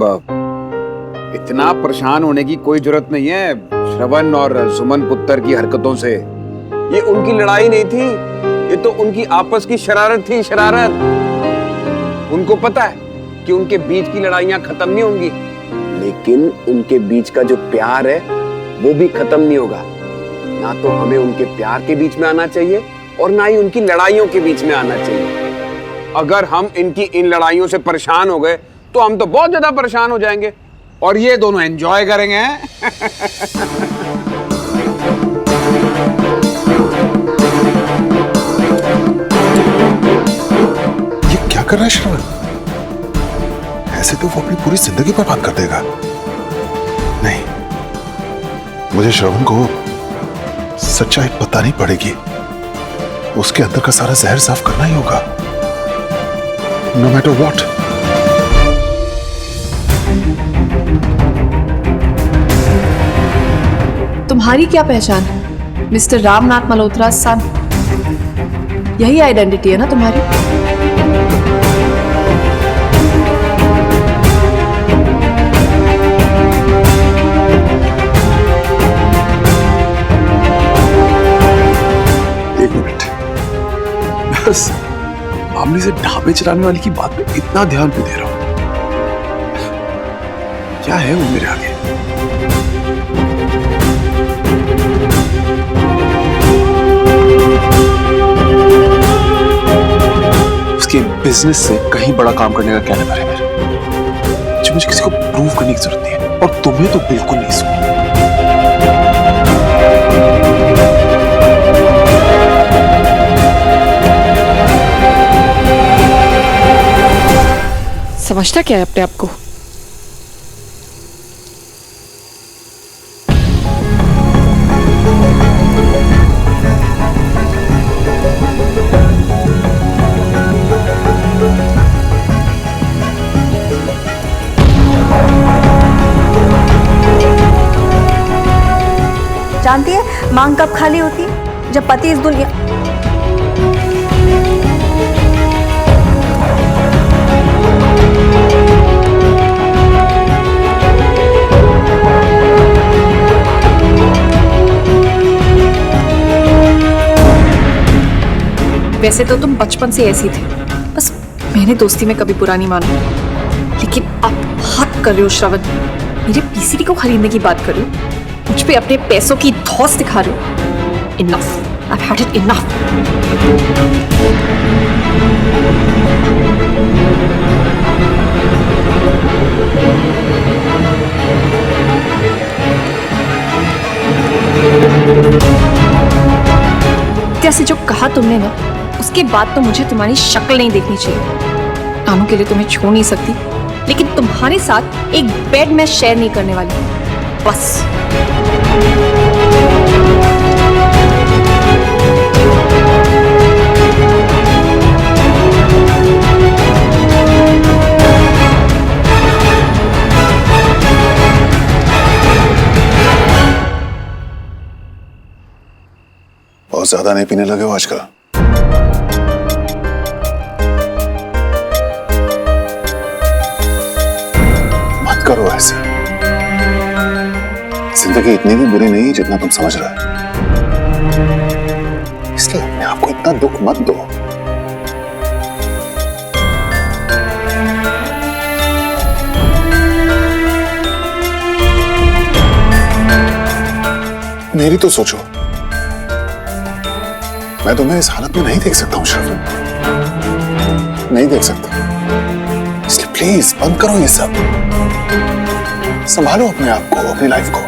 अब इतना परेशान होने की कोई जरूरत नहीं है श्रवण और सुमन पुत्र की हरकतों से। ये उनकी लड़ाई नहीं थी, ये तो उनकी आपस की शरारत थी, शरारत। उनको पता है कि उनके बीच की लड़ाइयां खत्म नहीं होंगी, लेकिन उनके बीच का जो प्यार है वो भी खत्म नहीं होगा। ना तो हमें उनके प्यार के बीच में आना चाहिए और ना ही उनकी लड़ाइयों के बीच में आना चाहिए। अगर हम इनकी इन लड़ाइयों से परेशान हो गए तो हम तो बहुत ज्यादा परेशान हो जाएंगे और ये दोनों एंजॉय करेंगे। ये क्या कर रहा है श्रवण? ऐसे तो वो अपनी पूरी जिंदगी बर्बाद कर देगा। नहीं, मुझे श्रवण को सच्चाई बतानी पड़ेगी। उसके अंदर का सारा जहर साफ करना ही होगा, नो मैटर व्हाट। तुम्हारी क्या पहचान है मिस्टर रामनाथ मल्होत्रा सन? यही आइडेंटिटी है ना तुम्हारी? एक मिनट, बस मामले से ढाबे चलाने वाली की बात पे इतना ध्यान क्यों दे रहा हूं? क्या है वो मेरे आगे? उसके बिजनेस से कहीं बड़ा काम करने का क्या नजर है मेरे, जो मुझे किसी को प्रूव करने की जरूरत नहीं है, और तुम्हें तो बिल्कुल नहीं सुनी। समझता क्या है अपने आप को? जानती है मांग कब खाली होती है? जब पति इस दुनिया वैसे तो तुम बचपन से ऐसी थे, बस मैंने दोस्ती में कभी बुरा नहीं माना, लेकिन आप हद कर रहे हो श्रवण। मेरे पीसीडी को खरीदने की बात कर रहे हो, मुझ पे अपने पैसों की धौंस दिखा रहे हो। Enough, I've had it enough। जैसे जो कहा तुमने ना, उसके बाद तो मुझे तुम्हारी शक्ल नहीं देखनी चाहिए। कामों के लिए तुम्हें छोड़ नहीं सकती, लेकिन तुम्हारे साथ एक बेड मैं शेयर नहीं करने वाली, बस। बहुत ज्यादा नहीं पीने लगे हो आजकल? मत करो ऐसे। जिंदगी इतनी भी बुरी नहीं जितना तुम समझ रहे हो, इसलिए अपने आप को इतना दुख मत दो। मेरी तो सोचो, मैं तुम्हें इस हालत में नहीं देख सकता हूं श्रवण, नहीं देख सकता। इसलिए प्लीज बंद करो ये सब, संभालो अपने आप को, अपनी लाइफ को।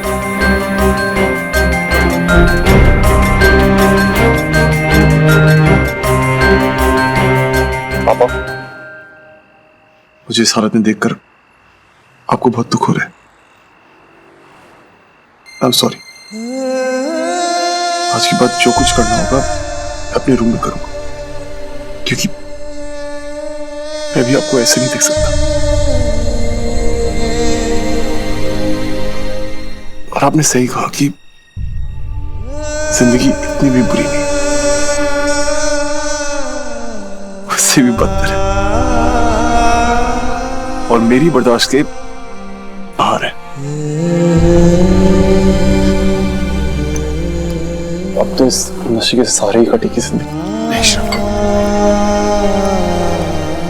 पापा, मुझे इस हालत में देखकर आपको बहुत दुख हो रहा है। I am sorry. आज के बाद जो कुछ करना होगा अपने रूम में करूंगा, क्योंकि मैं भी आपको ऐसे नहीं देख सकता। और आपने सही कहा कि जिंदगी इतनी भी बुरी नहीं, उससे भी बदतर है। और मेरी बर्दाश्त के अब तो इस नशे के सारे ही कटी की जिंदगी। नहीं श्रवण,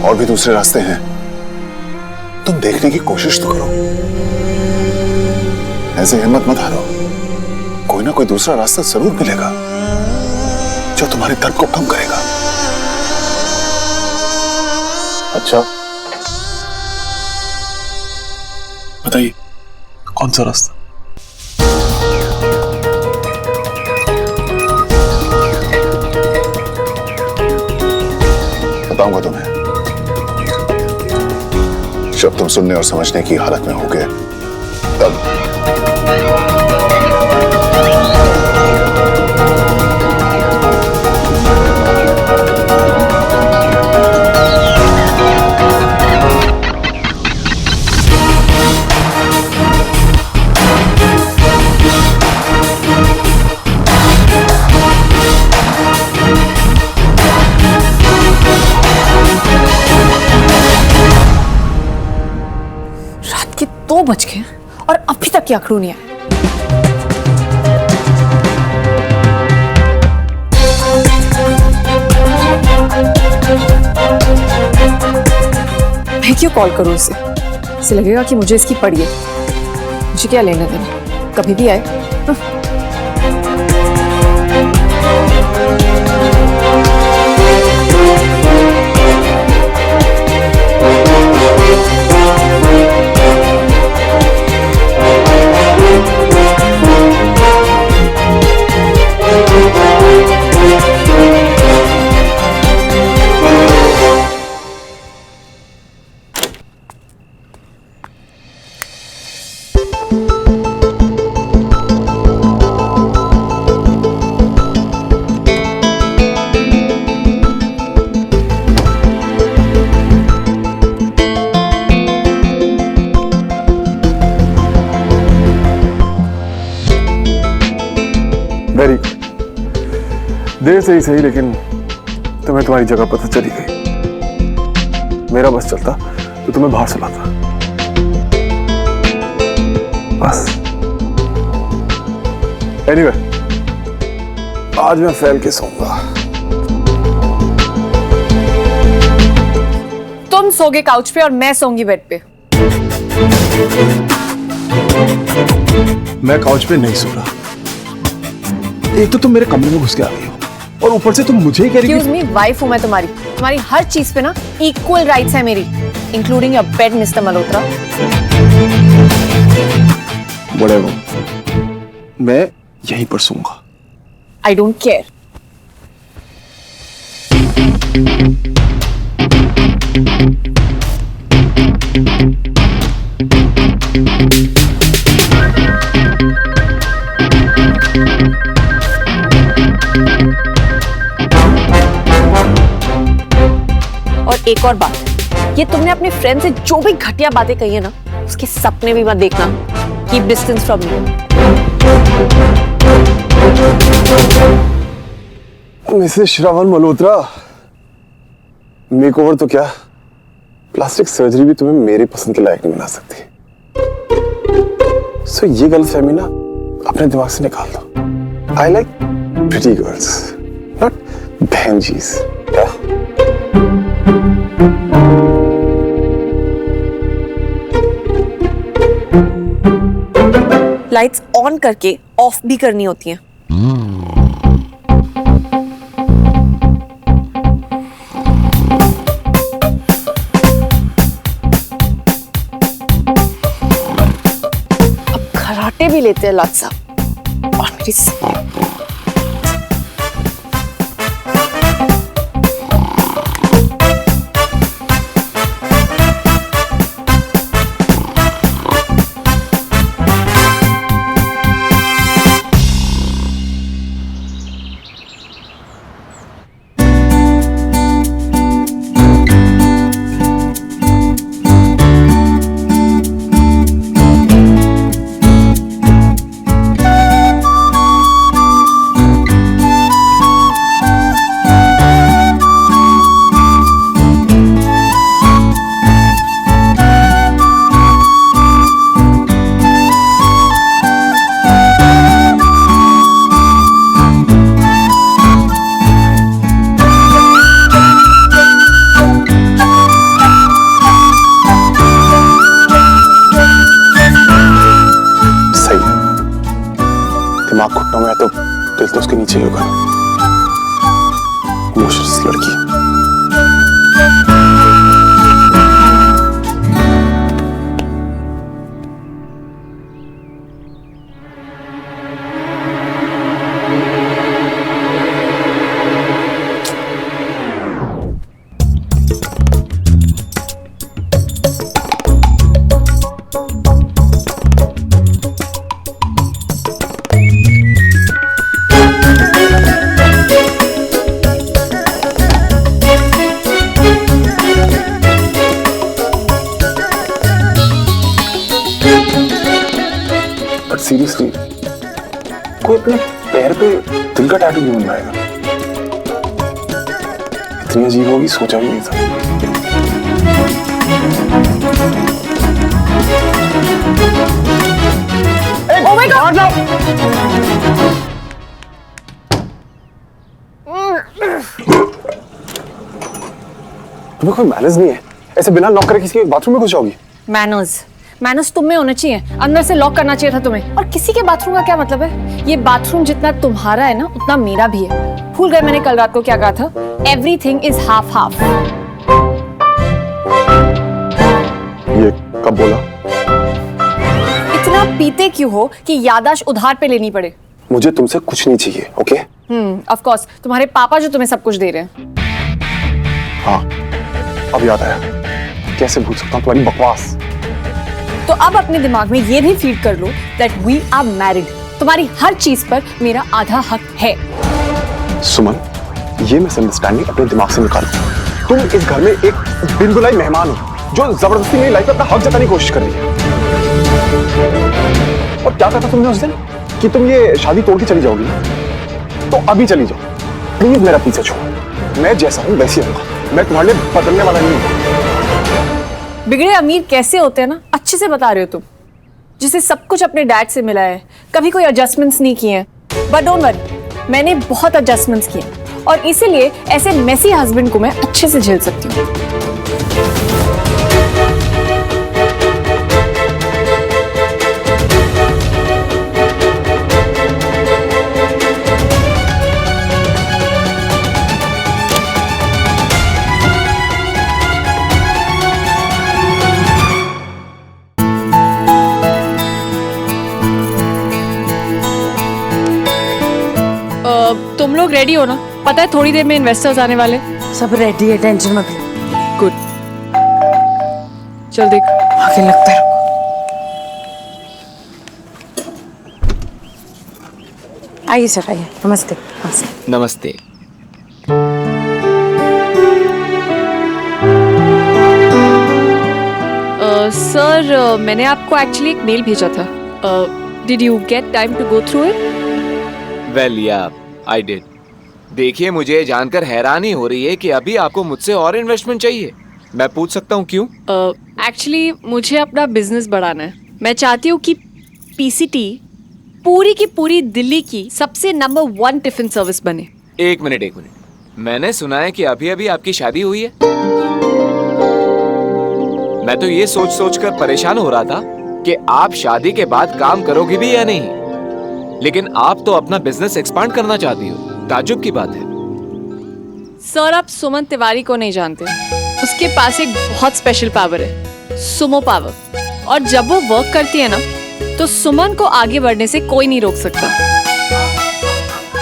और भी दूसरे रास्ते हैं, तुम देखने की कोशिश तो करो। ऐसे हिम्मत मत हारो, कोई ना कोई दूसरा रास्ता जरूर मिलेगा जो तुम्हारे दर्द को कम करेगा। अच्छा बताइए, कौन सा रास्ता? बताऊंगा तुम्हें जब तुम सुनने और समझने की हालत में होगे, तब। रात के 2 बज गए और अभी तक याकरू नहीं आया। मैं क्यों कॉल करूं उसे? इसे लगेगा कि मुझे इसकी पड़ी है। मुझे क्या लेना देना, कभी भी आए। वेरी देर से ही सही, लेकिन तुम्हें तुम्हारी जगह पता चली गई। मेरा बस चलता तो तुम्हें बाहर से लाता। बस एनीवे, आज मैं फैल के सोऊंगा। तुम सोगे काउच पे और मैं सोऊंगी बेड पे। मैं काउच पे नहीं सो रहा। एक तो तुम मेरे कमरे में घुस के आ गई हो, और ऊपर से तुम मुझे ही कह रही हो। एक्सक्यूज मी, वाइफ हूं मैं तुम्हारी हर चीज पे ना इक्वल राइट्स है मेरी, including your bed mister Malhotra. Whatever, मैं यहीं पर सोऊंगा। I don't care. और एक और बात, ये तुमने अपने फ्रेंड से जो भी घटिया बातें कही है ना, उसके सपने भी मत देखना। Keep distance from me. Mrs Shravan Malhotra, makeover तो क्या, प्लास्टिक सर्जरी भी तुम्हें मेरी पसंद के लायक नहीं बना सकती। सो ये गलतफहमी ना अपने दिमाग से निकाल दो। I like pretty girls, not बहनजीज। लाइट्स ऑन करके ऑफ भी करनी होती हैं। अब खराटे भी लेते हैं लाट साहब और मेरी चाहिए होगा। इमोशनल लड़की। सीरियसली कोई अपने पैर पे दिल का टैटू क्यों बनवाएगा? इतनी अजीब होगी, सोचा भी नहीं था। Oh my God! तुम्हें कोई मैनर्स नहीं है, ऐसे बिना नॉक करे किसी के बाथरूम में घुस जाओगी? मैनर्स तुम में होने चाहिए, अंदर से लॉक करना चाहिए था तुम्हें। और किसी के बाथरूम का क्या मतलब है? ये बाथरूम जितना तुम्हारा है ना, उतना मेरा भी है। भूल गए मैंने कल रात को क्या कहा था? Everything is half half. ये कब बोला? इतना पीते क्यों हो कि याददाश्त उधार पे लेनी पड़े? मुझे तुमसे कुछ नहीं चाहिए, ओके? ऑफ कोर्स तुम्हारे पापा जो तुम्हें सब कुछ दे रहे हैं। हाँ, अब याद आया। कैसे भूल सकता हूँ तुम्हारी बकवास। तो अब अपने दिमाग में ये भी फीड कर लो दैट वी आर मैरिड। तुम्हारी हर चीज पर मेरा आधा हक है। सुमन, ये मिसअंडरस्टैंडिंग अपने दिमाग से निकालो। तुम इस घर में एक बिन बुलाई मेहमान हो जो जबरदस्ती मेरी लाइफ में अपना हक जताने की कोशिश कर रही है। और क्या कहा था तुमने उस दिन कि तुम ये शादी तोड़ के चली जाओगी? तो अभी चली जाओ, प्लीज मेरा पीछे छोड़ो। मैं जैसा हूं वैसे रहूंगा, मैं तुम्हारे लिए बदलने वाला नहीं हूं। बिगड़े अमीर कैसे होते हैं ना, अच्छे से बता रहे हो तुम, जिसे सब कुछ अपने डैड से मिला है, कभी कोई एडजस्टमेंट्स नहीं किए हैं। बट डोंट वरी, मैंने बहुत एडजस्टमेंट्स किए और इसीलिए ऐसे मेसी हस्बैंड को मैं अच्छे से झेल सकती हूँ। तुम लोग रेडी हो ना? पता है थोड़ी देर में इन्वेस्टर्स आने वाले। सब रेडी है, टेंशन मत लो। गुड, चल देख। आगे लगता है। आइए सर, आइए। नमस्ते। नमस्ते। नमस्ते। सर, मैंने आपको एक्चुअली एक मेल भेजा था। Did you get time to go through it? Well yeah I did. देखिए, मुझे जानकर हैरानी हो रही है कि अभी आपको मुझसे और इन्वेस्टमेंट चाहिए। मैं पूछ सकता हूँ क्यों? एक्चुअली मुझे अपना बिजनेस बढ़ाना है। मैं चाहती हूँ कि पीसीटी पूरी की पूरी दिल्ली की सबसे नंबर 1 टिफिन सर्विस बने। एक मिनट। मैंने सुना है कि अभी अभी आपकी शादी हुई है। मैं तो ये सोच कर परेशान हो रहा था कि आप शादी के बाद काम करोगे भी या नहीं, लेकिन आप तो अपना बिजनेस एक्सपांड करना चाहती हो। ताज्जुब की बात है। सर, आप सुमन तिवारी को नहीं जानते। उसके पास एक बहुत स्पेशल पावर है, सुमो पावर। और जब वो वर्क करती है ना, तो सुमन को आगे बढ़ने से कोई नहीं रोक सकता।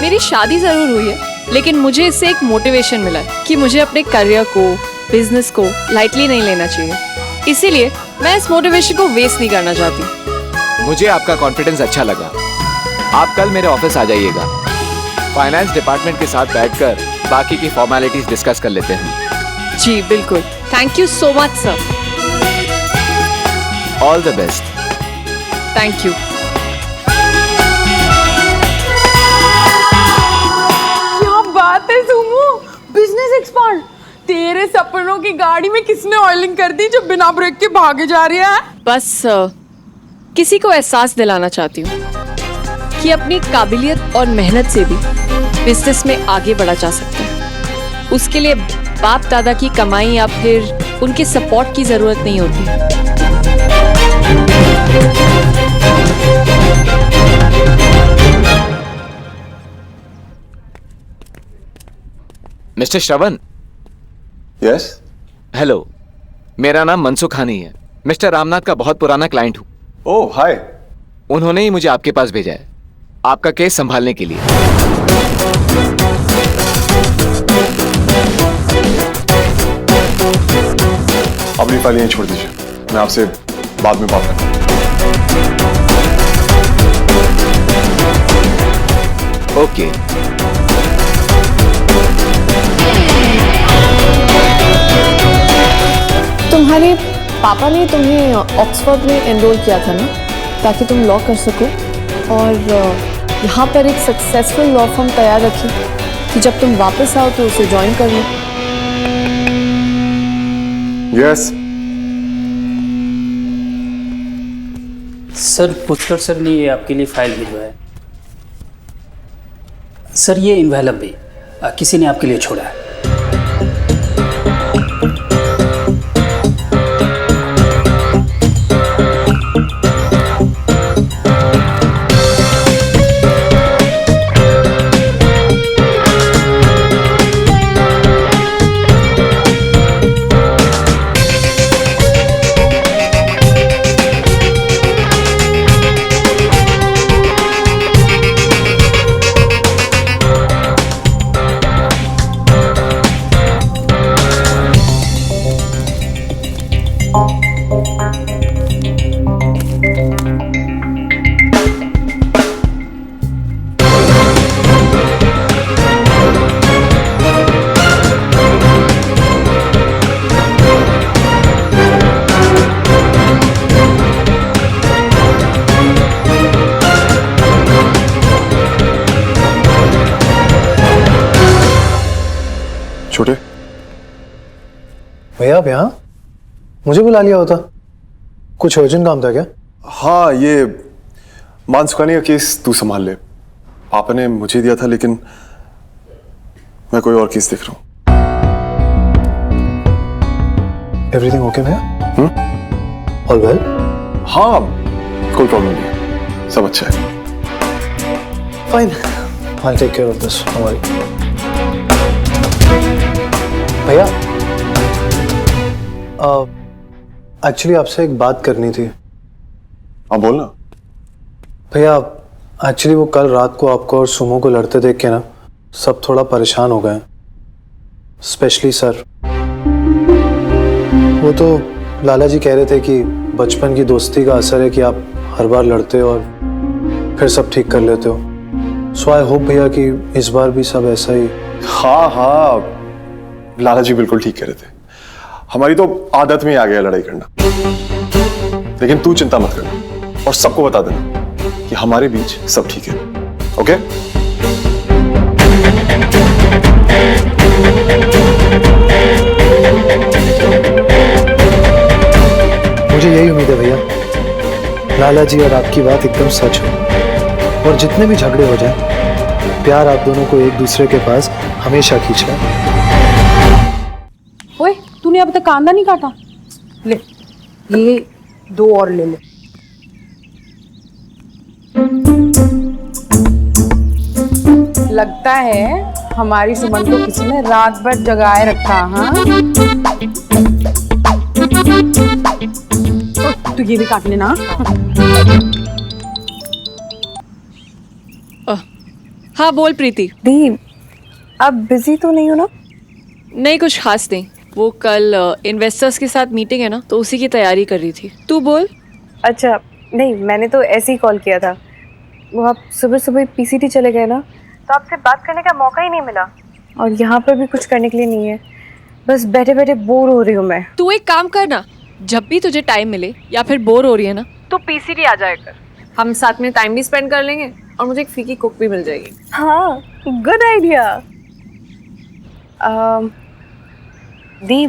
मेरी शादी जरूर हुई है, लेकिन मुझे इससे एक मोटिवेशन मिला है कि मुझे अपने करियर को, बिजनेस को लाइटली नहीं लेना चाहिए। इसीलिए मैं इस मोटिवेशन को वेस्ट नहीं करना चाहती। मुझे आपका कॉन्फिडेंस अच्छा लगा। आप कल मेरे ऑफिस आ जाइएगा। फाइनेंस डिपार्टमेंट के साथ बैठकर बाकी की फॉर्मेलिटीज डिस्कस कर लेते हैं। जी बिल्कुल। Thank you so much sir. All the best. Thank you. क्या बात है सुमो, बिजनेस एक्सपांड। तेरे सपनों की गाड़ी में किसने ऑयलिंग कर दी जो बिना ब्रेक के भागे जा रही है? बस किसी को एहसास दिलाना चाहती हूँ कि अपनी काबिलियत और मेहनत से भी बिजनेस में आगे बढ़ा जा सकता है। उसके लिए बाप दादा की कमाई या फिर उनके सपोर्ट की जरूरत नहीं होती। मिस्टर श्रवण। यस। हेलो, मेरा नाम मनसुखानी है। मिस्टर रामनाथ का बहुत पुराना क्लाइंट हूँ। ओह हाय। उन्होंने ही मुझे आपके पास भेजा है आपका केस संभालने के लिए। अपनी फाइल यहीं छोड़ दीजिए, मैं आपसे बाद में बात करता हूँ। ओके। तुम्हारे पापा ने तुम्हें ऑक्सफोर्ड में एनरोल किया था ना, ताकि तुम लॉ कर सको, और यहाँ पर एक सक्सेसफुल लॉ फर्म तैयार रखी कि जब तुम वापस आओ तो उसे ज्वाइन कर लो। यस। सर, पुष्कर सर ने ये आपके लिए फाइल भिजवाया है। सर, ये इन्वेलप भी किसी ने आपके लिए छोड़ा है। छोटे भैया आप यहाँ? मुझे बुला लिया होता, कुछ अर्जेंट काम था क्या? हाँ, ये मानसुखानी का केस तू संभाल ले। पापा ने मुझे दिया था, लेकिन मैं कोई और केस देख रहा हूँ। एवरीथिंग ओके भैया? All well? हाँ, कोई प्रॉब्लम नहीं है, सब अच्छा है। Fine, I take care of this, don't worry. भैया एक्चुअली आपसे एक बात करनी थी। हाँ बोलना। भैया एक्चुअली वो कल रात को आपको और सुमो को लड़ते देख के ना सब थोड़ा परेशान हो गए, स्पेशली सर। वो तो लाला जी कह रहे थे कि बचपन की दोस्ती का असर है कि आप हर बार लड़ते हो और फिर सब ठीक कर लेते हो। सो आई होप भैया कि इस बार भी सब ऐसा ही। हाँ हाँ, लाला जी बिल्कुल ठीक कह रहे थे। हमारी तो आदत में ही आ गया लड़ाई करना। लेकिन तू चिंता मत करना और सबको बता देना कि हमारे बीच सब ठीक है। ओके? मुझे यही उम्मीद है भैया, लाला जी और आपकी बात एकदम सच हो, और जितने भी झगड़े हो जाएं, प्यार आप दोनों को एक दूसरे के पास हमेशा खींच रहा है। ओए, तूने अब तक कांदा नहीं काटा? ले, ये 2 और ले ले। लगता है हमारी सुमन को किसी ने रात भर जगाए रखा। हाँ, तो ये भी काट लेना। हाँ बोल प्रीति। दी, आप बिजी तो नहीं हो ना? नहीं, कुछ खास नहीं। वो कल इन्वेस्टर्स के साथ मीटिंग है ना, तो उसी की तैयारी कर रही थी। तू बोल। अच्छा, नहीं मैंने तो ऐसे ही कॉल किया था। वो आप सुबह सुबह पीसीटी चले गए ना, तो आपसे बात करने का मौका ही नहीं मिला, और यहाँ पर भी कुछ करने के लिए नहीं है। बस बैठे बैठे बोर हो रही हूँ मैं। तू एक काम कर ना, जब भी तुझे टाइम मिले या फिर बोर हो रही है ना, तो पीसीटी आ जाया कर। हम साथ में टाइम भी स्पेंड कर लेंगे और मुझे एक फीकी कुक भी मिल जाएगी। हाँ, गुड आइडिया। दी,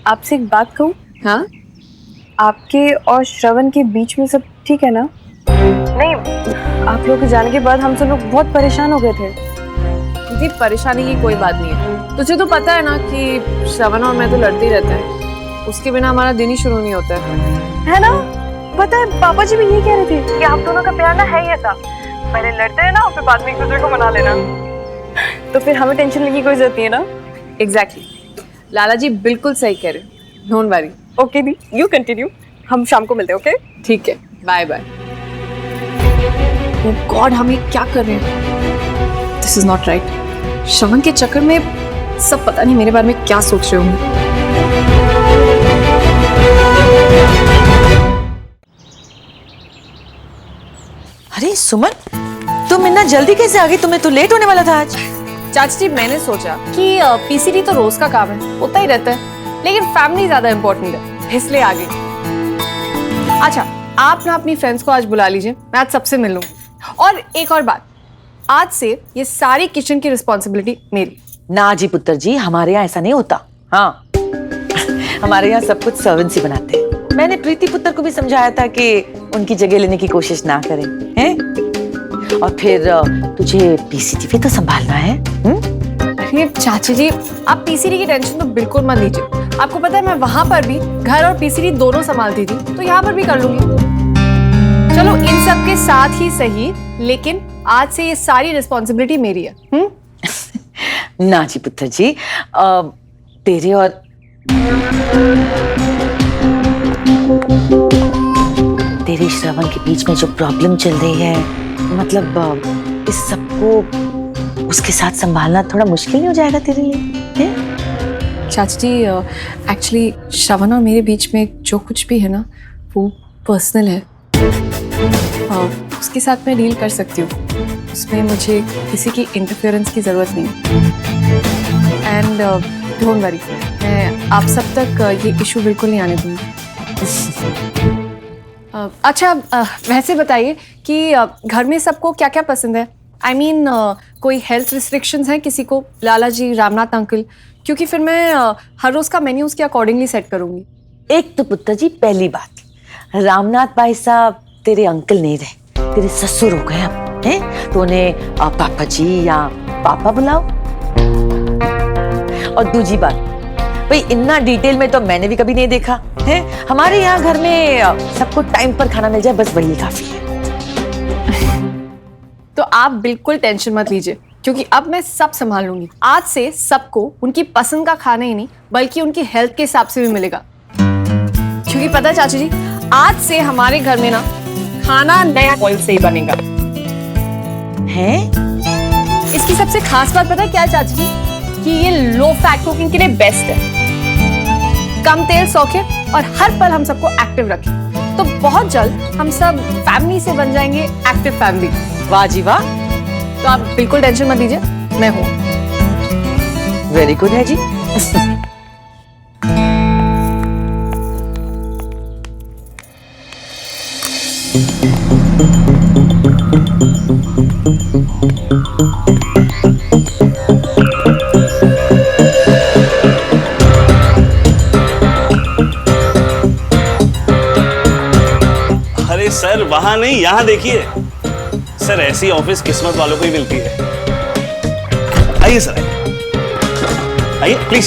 आपसे एक बात कहूँ? हाँ, आपके और श्रवण के बीच में सब ठीक है ना? नहीं, आप लोग के जाने के बाद हम सब लोग बहुत परेशान हो गए थे। दीदी परेशानी की कोई बात नहीं है। तुझे तो पता है ना कि श्रवण और मैं तो लड़ते ही रहते हैं, उसके बिना हमारा दिन ही शुरू नहीं होता है ना? पता है, पापा जी भी यही कह रहे थे कि आप दोनों का प्यार ना है ही ऐसा, पहले लड़ते हैं ना, फिर बाद में एक दूसरे को मना लेना। तो फिर हमें टेंशन लेने की कोई जरूरत नहीं है ना? एग्जैक्टली लाला जी बिल्कुल सही कह रहे हैं, don't worry. Okay the, you continue, हम शाम को मिलते हैं। ओके ठीक है, बाय बाय। ओह गॉड, हम ये क्या कर रहे हैं? This is not right. Shravan के चक्कर में सब पता नहीं मेरे बारे में क्या सोच रहे होंगे। अरे सुमन, तुम इतना जल्दी कैसे आ गई? तुम्हें तो लेट होने वाला था आज। चाची जी, मैंने सोचा कि पीसीडी तो रोज का काम है, होता ही रहता है, लेकिन फैमिली ज्यादा इम्पोर्टेंट है, इसलिए आ गई। अच्छा, आप ना अपनी फ्रेंड्स को आज बुला लीजिए, मैं आज सबसे मिल लूंगी। और एक और बात, आज से ये सारी किचन की रिस्पॉन्सिबिलिटी मेरी। ना जी पुत्र जी, हमारे यहाँ ऐसा नहीं होता। हाँ हमारे यहाँ सब कुछ सर्वेंट्स ही बनाते हैं। मैंने प्रीति पुत्र को भी समझाया था कि उनकी जगह लेने की कोशिश ना करें, हैं? और फिर तुझे पीसीटीवी तो संभालना है। अरे चाची जी, आप पीसीडी की टेंशन तो बिल्कुल मत लीजिए। आपको पता है मैं वहां पर भी घर और पीसीडी दोनों संभालती थी, तो यहाँ पर भी कर लूंगी। चलो इन सब के साथ ही सही, लेकिन आज से ये सारी रिस्पॉन्सिबिलिटी मेरी है। ना जी पुत्र जी, तेरे और तेरे श्रवण के बीच में जो प्रॉब्लम चल रही है, मतलब इस सबको उसके साथ संभालना थोड़ा मुश्किल नहीं हो जाएगा तेरे लिए? चाची जी, एक्चुअली श्रवण और मेरे बीच में जो कुछ भी है ना, वो पर्सनल है। उसके साथ मैं डील कर सकती हूँ, उसमें मुझे किसी की इंटरफेरेंस की ज़रूरत नहीं। एंड डोंट वरी, मैं आप सब तक ये इशू बिल्कुल नहीं आने दूँगी। अच्छा, वैसे बताइए कि घर में सबको क्या क्या पसंद है? I mean, कोई हेल्थ रिस्ट्रिक्शंस हैं किसी को? लाला जी, रामनाथ अंकल, क्योंकि फिर मैं हर रोज़ का मेन्यू उसके अकॉर्डिंगली सेट करूँगी। एक तो पुत्र जी, पहली बात, रामनाथ भाई साहब तेरे अंकल नहीं रहे, तेरे ससुर हो गए अब, हैं? तो उन्हें पापा जी या पापा बुलाओ। और दूसरी बात, भाई इतना डिटेल में तो मैंने भी कभी नहीं देखा है। हमारे यहाँ घर में सबको टाइम पर खाना मिल जाए, बस वही काफी है। तो आप बिल्कुल टेंशन मत लीजिए, क्योंकि अब मैं सब संभाल लूंगी। आज से सबको उनकी पसंद का खाना ही नहीं, बल्कि उनकी हेल्थ के हिसाब से भी मिलेगा। क्योंकि पता है चाची जी, आज से हमारे घर में ना खाना नया ऑयल से ही बनेगा। हैं? इसकी सबसे खास बात पता है क्या है चाची जी? कि ये लो फैट कुकिंग के लिए बेस्ट है। कम तेल सौखे और हर पल हम सबको एक्टिव रखें, तो बहुत जल्द हम सब फैमिली से बन जाएंगे एक्टिव फैमिली। वाह जी वाह। तो आप बिल्कुल टेंशन मत लीजिए, मैं हूँ। वेरी गुड है जी। अरे सर, वहां नहीं, यहाँ देखिए सर, ऐसी ऑफिस किस्मत वालों को ही मिलती है। आइए सर, आइए प्लीज।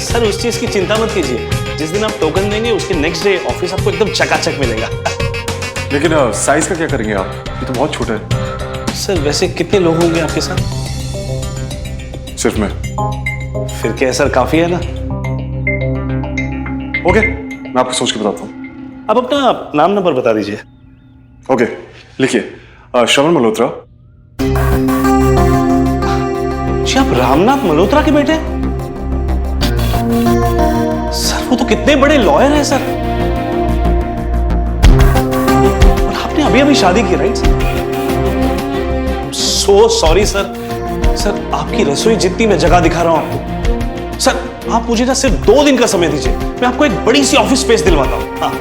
सर, उस चीज की चिंता मत कीजिए, जिस दिन आप टोकन देंगे उसके नेक्स्ट डे ऑफिस आपको एकदम चकाचक मिलेगा। लेकिन साइज का क्या करेंगे आप? ये तो बहुत छोटा है। सर, वैसे कितने लोग होंगे आपके साथ? सिर्फ मैं। फिर क्या सर, काफी है ना? ओके, मैं आपको सोच के बताता हूँ। आप अपना नाम नंबर बता दीजिए। ओके, लिखिए, श्रवण मल्होत्रा। जी, आप रामनाथ मल्होत्रा के बेटे हैं? सर, वो तो कितने बड़े लॉयर हैं सर। और आपने अभी अभी शादी की, right? So sorry sir. Sir, आपकी रसोई जितनी मैं जगह दिखा रहा हूं आपको, सर आप मुझे ना सिर्फ 2 दिन का समय दीजिए, मैं आपको एक बड़ी सी ऑफिस स्पेस दिलवाता हूं। हाँ।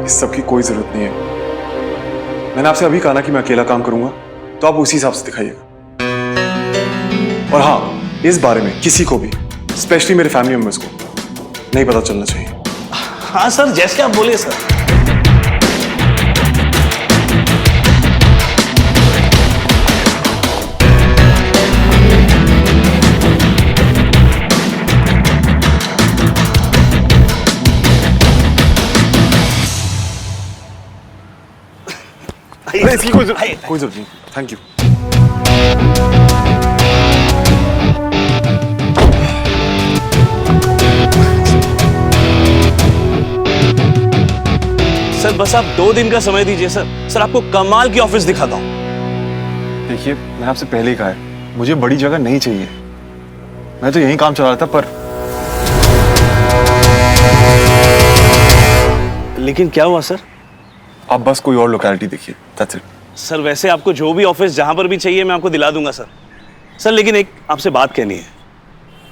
इस सब की कोई जरूरत नहीं है। मैंने आपसे अभी कहा ना कि मैं अकेला काम करूंगा, तो आप उसी हिसाब से दिखाइएगा। और हाँ, इस बारे में किसी को भी, स्पेशली मेरे फैमिली मेंबर्स को, नहीं पता चलना चाहिए। हाँ सर, जैसे आप बोलिए सर। नहीं, इसकी कोई जरूरत नहीं। Thank you. सर बस आप 2 दिन का समय दीजिए सर। सर आपको कमाल की ऑफिस दिखाता हूँ। देखिए, मैं आपसे पहले ही कहा है, मुझे बड़ी जगह नहीं चाहिए। मैं तो यहीं काम चला रहा था, पर लेकिन क्या हुआ सर? आप बस कोई और लोकेलिटी देखिए, दैट्स इट। सर वैसे आपको जो भी ऑफिस जहां पर भी चाहिए मैं आपको दिला दूंगा सर। सर लेकिन एक आपसे बात कहनी है।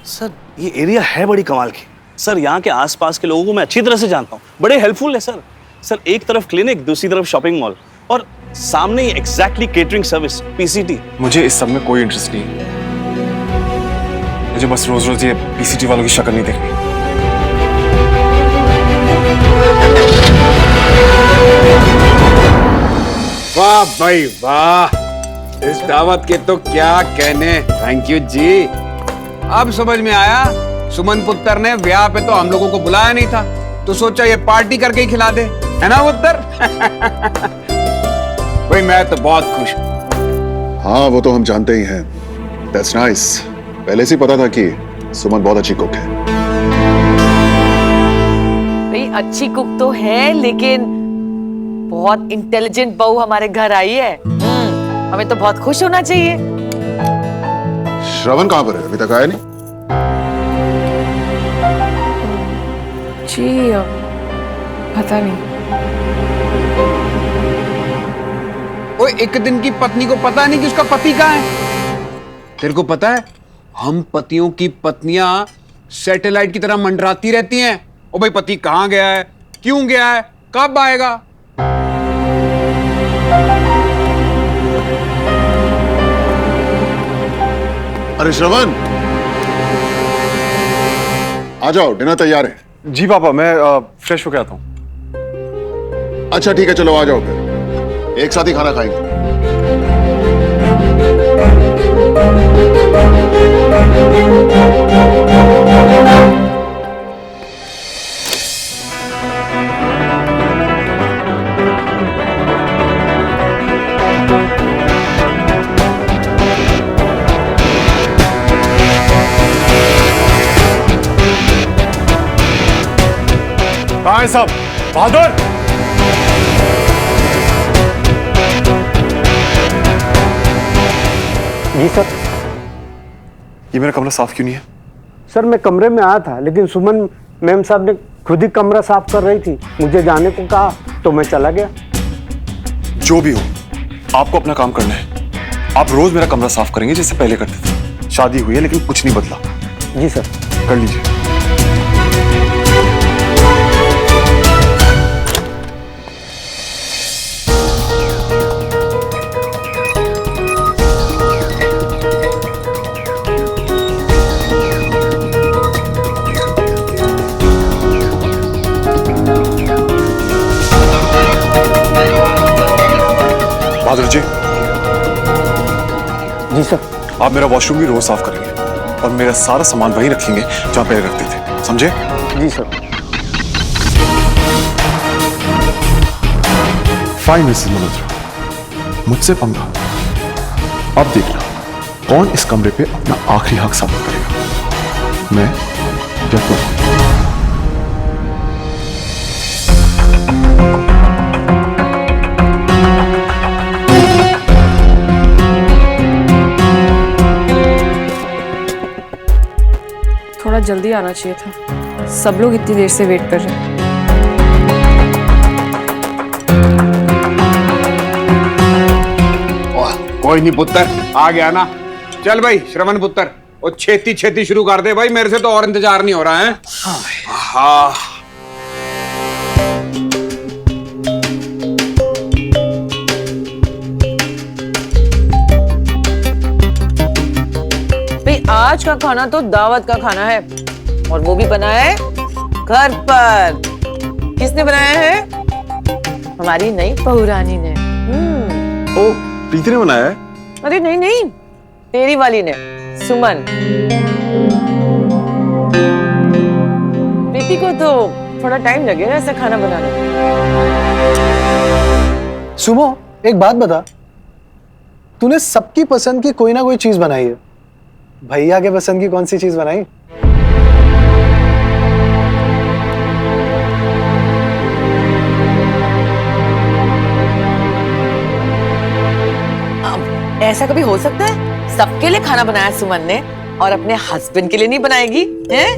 सर ये एरिया है बड़ी कमाल की। सर यहाँ के आसपास के लोगों को मैं अच्छी तरह से जानता हूँ, बड़े हेल्पफुल है सर। सर एक तरफ क्लिनिक, दूसरी तरफ शॉपिंग मॉल और सामने ही एग्जैक्टली केटरिंग सर्विस, पीसीटी। मुझे इस सब में कोई इंटरेस्ट नहीं है। मुझे बस रोज रोज ये पीसीटी वालों की शक्ल नहीं देखनी। वाह भाई वाह, इस दावत के तो क्या कहने। थैंक यू जी। अब समझ में आया, सुमन पुत्र ने ब्याह पे तो हम लोगों को बुलाया नहीं था, तो सोचा ये पार्टी करके ही खिला दे, है ना पुत्र? भाई मैं तो बहुत खुश हूँ। हाँ, वो तो हम जानते ही हैं। That's nice. पहले से पता था कि सुमन बहुत अच्छी कुक है। भाई अच्छी कुक तो है, लेकिन बहुत इंटेलिजेंट बहू हमारे घर आई है। हमें तो बहुत खुश होना चाहिए। श्रवण कहाँ पर है? अभी तक आया नहीं। जी पता नहीं। ओए, एक दिन की पत्नी को पता नहीं कि उसका पति कहाँ है? तेरे को पता है, हम पतियों की पत्नियां सैटेलाइट की तरह मंडराती रहती हैं। ओ भाई, पति कहाँ गया है, क्यों गया है, कब आएगा? अरे श्रवण, आ जाओ, डिनर तैयार है। जी पापा, मैं फ्रेश होके आता हूँ। अच्छा ठीक है, चलो आ जाओ फिर, एक साथ ही खाना खाएंगे। कहाँ है सब? बहादुर! जी सर। ये मेरा कमरा साफ क्यों नहीं है? सर मैं कमरे में आया था, लेकिन सुमन मैम साहब ने खुद ही कमरा साफ कर रही थी, मुझे जाने को कहा तो मैं चला गया। जो भी हो, आपको अपना काम करना है। आप रोज मेरा कमरा साफ करेंगे जैसे पहले करते थे। शादी हुई है लेकिन कुछ नहीं बदला। जी सर। कर लीजिए। बहादुर जी। जी सर। आप मेरा वॉशरूम भी रोज साफ करेंगे और मेरा सारा सामान वहीं रखेंगे जहां पहले रखते थे, समझे? जी सर। फाइन मिसेस मल्होत्रा, मुझसे पंगा। अब देखना कौन इस कमरे पे अपना आखिरी हक साबित करेगा, मैं या तुम। थोड़ा जल्दी आना चाहिए था, सब लोग इतनी देर से वेट कर रहे हैं। कोई नहीं पुत्र, आ गया ना। चल भाई श्रवण पुत्र, वो छेती छेती शुरू कर दे भाई, मेरे से तो और इंतजार नहीं हो रहा है। हाँ। भाई आज का खाना तो दावत का खाना है, और वो भी बना है घर पर। किसने बनाया है? हमारी नई बहुरानी ने। ओ, प्रीति ने बनाया है? अरे नहीं नहीं, तेरी वाली ने, सुमन। प्रीति को तो थोड़ा टाइम लगेगा ऐसा खाना बनाने में। सुमो, एक बात बता, तूने सबकी पसंद की कोई ना कोई चीज बनाई है, भैया के पसंद की कौन सी चीज बनाई? ऐसा कभी हो सकता है? सबके लिए खाना बनाया सुमन ने और अपने हस्बैंड के लिए नहीं बनाएगी? हैं?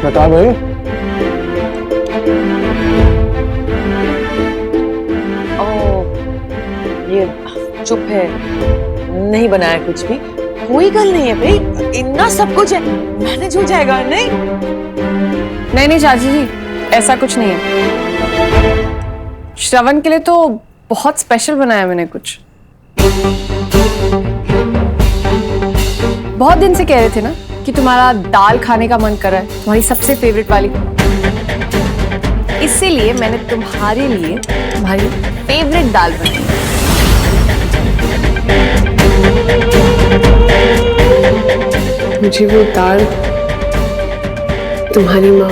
बता भाई। ये चुप है, नहीं बनाया कुछ भी। कोई गल नहीं है भाई, इतना सब कुछ है, मैनेज हो जाएगा। नहीं नहीं चाची जी, ऐसा कुछ नहीं है। श्रवण के लिए तो बहुत स्पेशल बनाया मैंने कुछ। बहुत दिन से कह रहे थे ना कि तुम्हारा दाल खाने का मन कर रहा है, तुम्हारी सबसे फेवरेट वाली। इसीलिए मैंने तुम्हारे लिए तुम्हारी फेवरेट दाल बनाई। मुझे वो दाल तुम्हारी माँ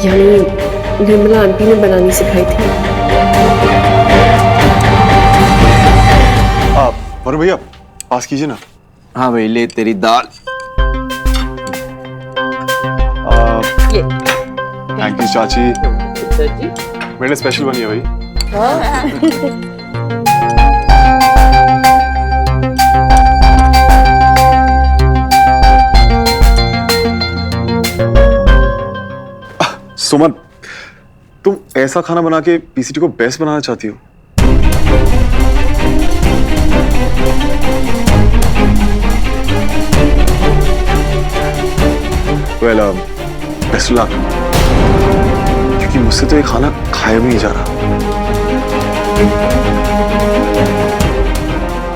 यानी निर्मला आंटी ने बनानी सिखाई थी। वरुण भैया पास कीजिए ना। हाँ भाई, ले तेरी दाल। ये थैंक यू चाची, मेरे लिए स्पेशल बनी है भाई। सुमन, तुम ऐसा खाना बना के पीसीटी को बेस्ट बनाना चाहती हो? वेल, बेस्ट लक, क्योंकि मुझसे तो ये खाना खाया भी नहीं जा रहा।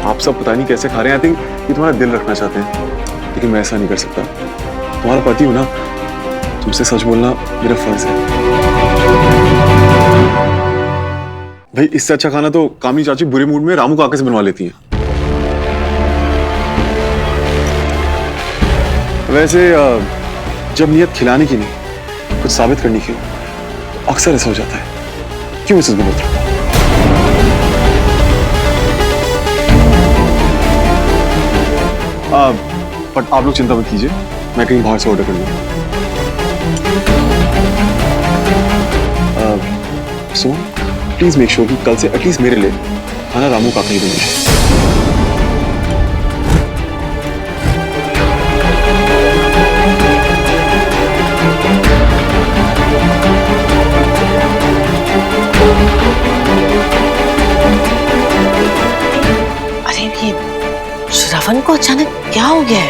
आप सब पता नहीं कैसे खा रहे हैं। आई थिंक ये तुम्हारा दिल रखना चाहते हैं, लेकिन मैं ऐसा नहीं कर सकता। तुम्हारा पति हो ना, तुमसे सच बोलना मेरा फर्ज है। भाई, इससे अच्छा खाना तो कामनी चाची बुरे मूड में रामू काका से बनवा लेती हैं। वैसे जब नियत खिलाने की नहीं, कुछ साबित करने की हो, तो अक्सर ऐसा हो जाता है। क्यों मिसेस मल्होत्रा? बट आप लोग चिंता मत कीजिए, मैं कहीं बाहर से ऑर्डर कर लूंगा। सो प्लीज मेक श्योर कि कल से एटलीस्ट मेरे लिए खाना रामू काका ही बने। अरे ये श्रवण को अचानक क्या हो गया है?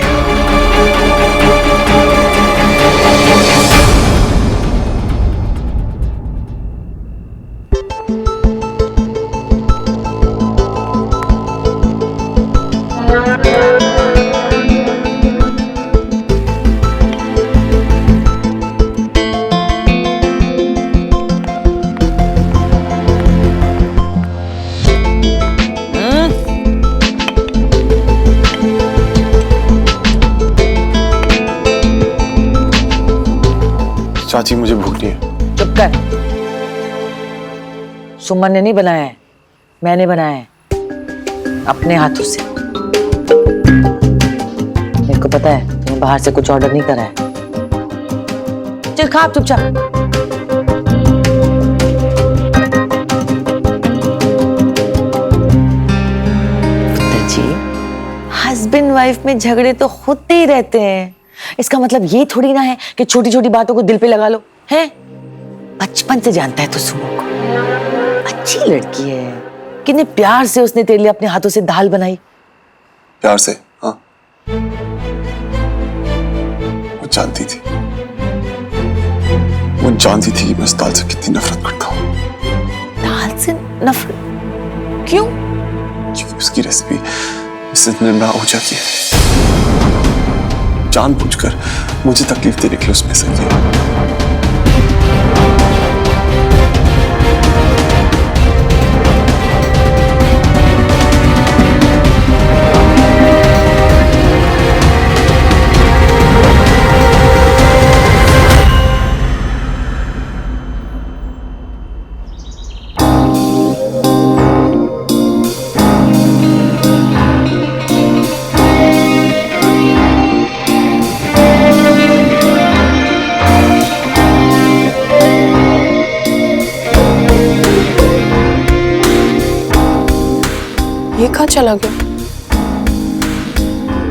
चाची, मुझे भूख नहीं है। चुप कर। सुमन ने नहीं बनाया है, मैंने बनाया है अपने हाथों से। मेरे को पता है तुमने बाहर से कुछ ऑर्डर नहीं करा है। चल खा चुपचाप। जी, हस्बैंड वाइफ में झगड़े तो होते ही रहते हैं। इसका मतलब ये थोड़ी ना है कि छोटी छोटी बातों को दिल पे लगा लो, हैं? बचपन से जानता है तो सुमो को, अच्छी लड़की है। कितने प्यार से उसने तेरे लिए अपने हाथों से दाल बनाई। प्यार से? हाँ, वो जानती थी, वो जानती थी कि मैं उस दाल से कितनी नफरत करता हूँ। दाल से नफरत? क्यों? क्योंकि उसकी रेसिपी मिसेस निर्मला आहूजा की है। जानबूझकर मुझे तकलीफ देने के लिए उसने ऐसा किया। चला गया।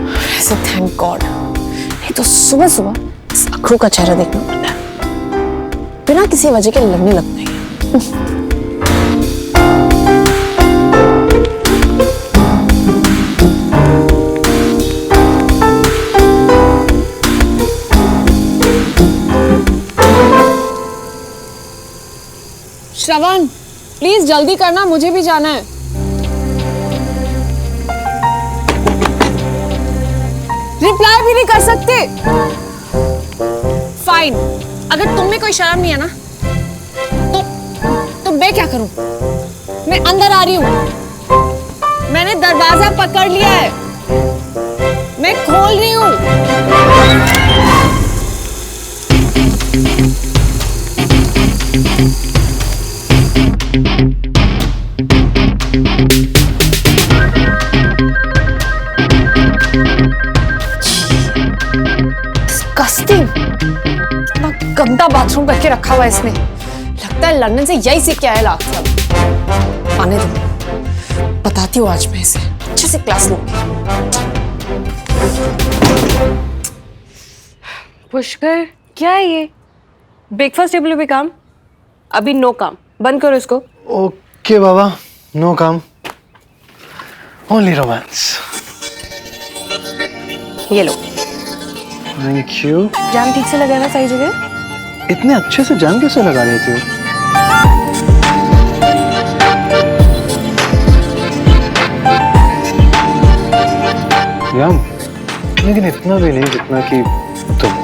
वैसे थैंक गॉड, नहीं तो सुबह सुबह इस अखरू का चेहरा देखना पड़ता है, बिना किसी वजह के लड़ने लगता है। श्रवण प्लीज जल्दी करना, मुझे भी जाना है। रिप्लाई भी नहीं कर सकते। फाइन, अगर तुम में कोई शर्म नहीं है ना तो मैं क्या करूं? मैं अंदर आ रही हूं, मैंने दरवाजा पकड़ लिया है, मैं खोल रही हूं। डिस्गस्टिंग, इतना गंदा बाथरूम करके रखा हुआ है इसने। लगता है लंदन से यही सीख के आया लाख। आने दो, बताती हूँ आज मैं इसे अच्छे से क्लास लूंगी। पुष्कर क्या है ये? ब्रेकफास्ट टेबल पे काम, अभी नो काम, बंद करो इसको। ओके बाबा, नो काम, ओनली रोमांस। ये लो। Thank you. जाम ठीक से लगाना सही जगह। इतने अच्छे से जाम कैसे लगा लेते हो? याम, लेकिन इतना भी नहीं जितना कि तुम।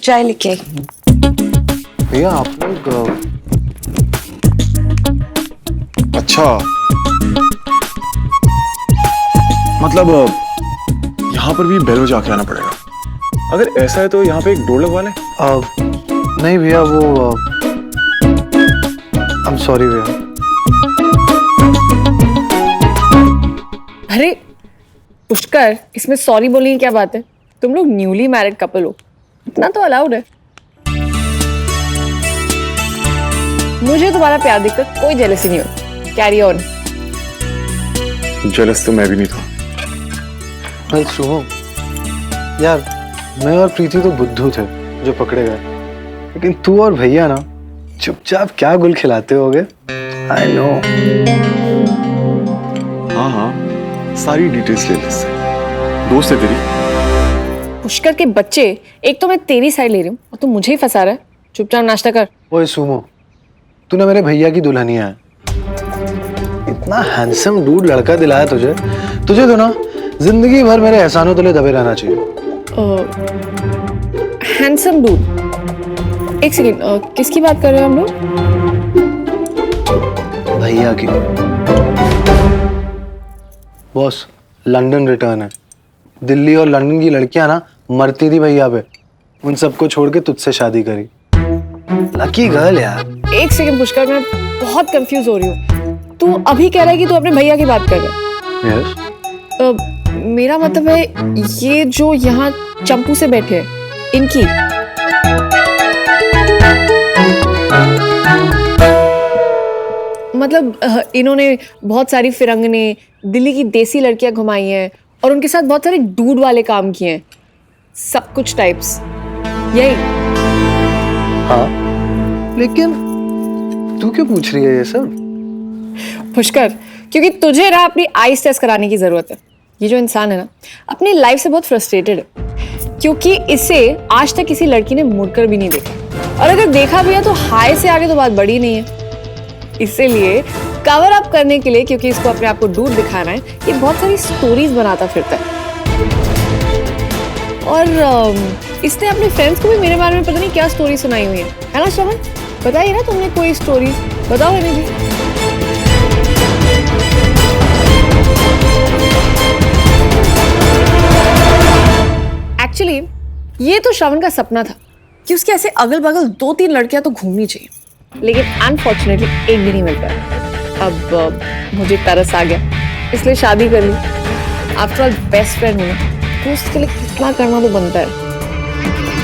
चाय लेके आई। भैया आप लोग अच्छा, मतलब यहाँ पर भी बेल बजा के आना पड़ेगा। अगर ऐसा है तो यहाँ पे एक डोर लगवा लें। नहीं भैया, वो आई एम सॉरी भैया। अरे पुष्कर, इसमें सॉरी बोलने की क्या बात है? तुम लोग न्यूली मैरिड कपल हो, इतना तो अलाउड है। मुझे तुम्हारा प्यार देखकर कोई जेलसी नहीं हो। Carry on. जेलस तो मैं भी नहीं था। वेल सुनो यार, मैं और प्रीति तो बुद्धू थे जो पकड़े गए, लेकिन तू और भैया ना चुपचाप क्या गुल खिलाते होगे। I know. हाँ हाँ, सारी डिटेल्स ले ले। दोस्त है तेरी? पुष्कर के बच्चे, एक तो मैं तेरी साइड ले रही हूँ और तू मुझे ही फंसा रहा है। चुपचाप नाश्ता कर। ओए सुमो, तूने मेरे भैया की दुल्हनिया है। इतना हैंडसम डूड लड़का दिलाया तुझे तो ना जिंदगी भर मेरे एहसानों तले दबे रहना चाहिए। Handsome dude? एक सेकेंड, किसकी बात कर रहे हो हम लोग? भैया की। बॉस, लंदन रिटर्न है। दिल्ली और लंदन की लड़कियां ना मरती थी भैया पे, उन सबको छोड़ के तुझसे शादी करी। लकी गर्ल यार। एक सेकंड पुष्कर, मैं बहुत कंफ्यूज हो रही हूँ। तू अभी कह रहा है कि तू अपने भैया की बात कर रहा है? यस। मेरा मतलब है ये जो यहाँ चंपू से बैठे हैं, इनकी। मतलब इन्होंने बहुत सारी फिरंगने, दिल्ली की देसी लड़कियां घुमाई हैं और उनके साथ बहुत सारे डूड वाले काम किए हैं, सब कुछ टाइप्स, यही? हाँ, लेकिन तू क्यों पूछ रही है ये सब? पुष्कर, क्योंकि तुझे ना अपनी आईज टेस्ट कराने की जरूरत है। ये जो इंसान है ना, अपनी लाइफ से बहुत फ्रस्ट्रेटेड है, क्योंकि इसे आज तक किसी लड़की ने मुड़कर भी नहीं देखा, और अगर देखा भी है तो हाय से आगे तो बात बड़ी नहीं है। इसीलिए कवर अप करने के लिए, क्योंकि इसको अपने आप को डूड दिखाना है, ये बहुत सारी स्टोरीज बनाता फिरता है। और इसने अपने फ्रेंड्स को भी मेरे बारे में पता नहीं क्या स्टोरी सुनाई हुई है ना श्रवण? बताइए ना तुमने कोई स्टोरीज, बताओ इन्हें भी। एक्चुअली ये तो श्रवण का सपना था कि उसके ऐसे अगल बगल 2-3 लड़कियां तो घूमनी चाहिए, लेकिन अनफॉर्चुनेटली एक भी नहीं मिल पाया। अब मुझे तरस आ गया, इसलिए शादी कर ली। आफ्टर ऑल बेस्ट फ्रेंड हूँ ना, तो उसके लिए कितना करना तो बनता है।